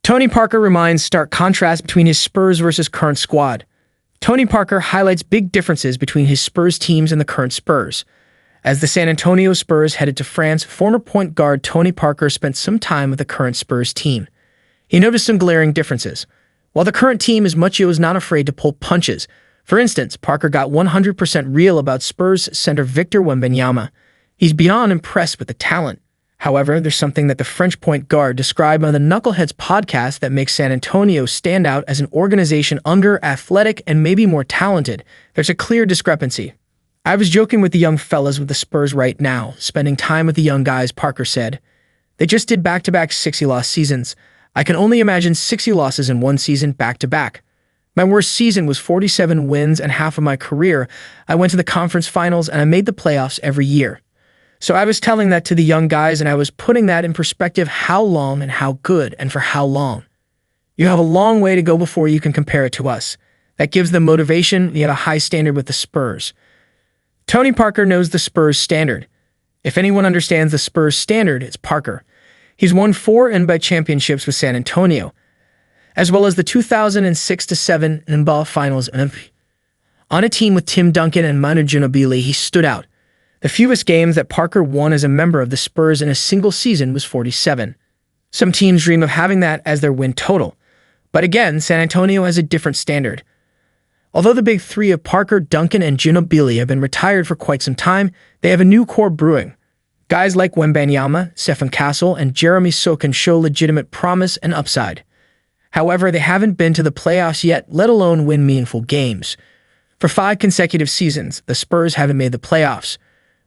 Tony Parker reminds stark contrast between his Spurs versus current squad. Tony Parker highlights big differences between his Spurs teams and the current Spurs. As the San Antonio Spurs headed to France, former point guard Tony Parker spent some time with the current Spurs team. He noticed some glaring differences. While the current team is much, he was not afraid to pull punches. For instance, Parker got 100% real about Spurs center Victor Wembanyama. He's beyond impressed with the talent. However, there's something that the French point guard described on the Knuckleheads podcast that makes San Antonio stand out as an organization younger, athletic, and maybe more talented. There's a clear discrepancy. "I was joking with the young fellas with the Spurs right now, spending time with the young guys," Parker said. "They just did back-to-back 60-loss seasons. I can only imagine 60 losses in one season back-to-back. My worst season was 47 wins, and half of my career, I went to the conference finals and I made the playoffs every year. So I was telling that to the young guys, and I was putting that in perspective, how long and how good and for how long. You have a long way to go before you can compare it to us. That gives them motivation. You have a high standard with the Spurs." Tony Parker knows the Spurs standard. If anyone understands the Spurs standard, it's Parker. He's won 4 NBA championships with San Antonio, as well as the 2006-07 NBA Finals MVP. On a team with Tim Duncan and Manu Ginobili, he stood out. The fewest games that Parker won as a member of the Spurs in a single season was 47. Some teams dream of having that as their win total. But again, San Antonio has a different standard. Although the big three of Parker, Duncan, and Ginobili have been retired for quite some time, they have a new core brewing. Guys like Wembanyama, Stephen Castle, and Jeremy Sokin show legitimate promise and upside. However, they haven't been to the playoffs yet, let alone win meaningful games. For 5 consecutive seasons, the Spurs haven't made the playoffs.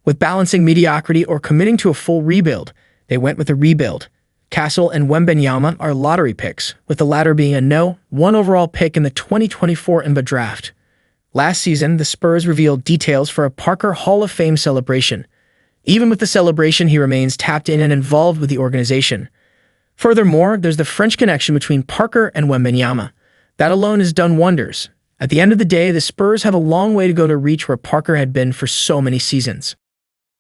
With balancing mediocrity or committing to a full rebuild, they went with a rebuild. Castle and Wembanyama are lottery picks, with the latter being a No. 1 overall pick in the 2024 NBA draft. Last season, the Spurs revealed details for a Parker Hall of Fame celebration. Even with the celebration, he remains tapped in and involved with the organization. Furthermore, there's the French connection between Parker and Wembanyama. That alone has done wonders. At the end of the day, the Spurs have a long way to go to reach where Parker had been for so many seasons.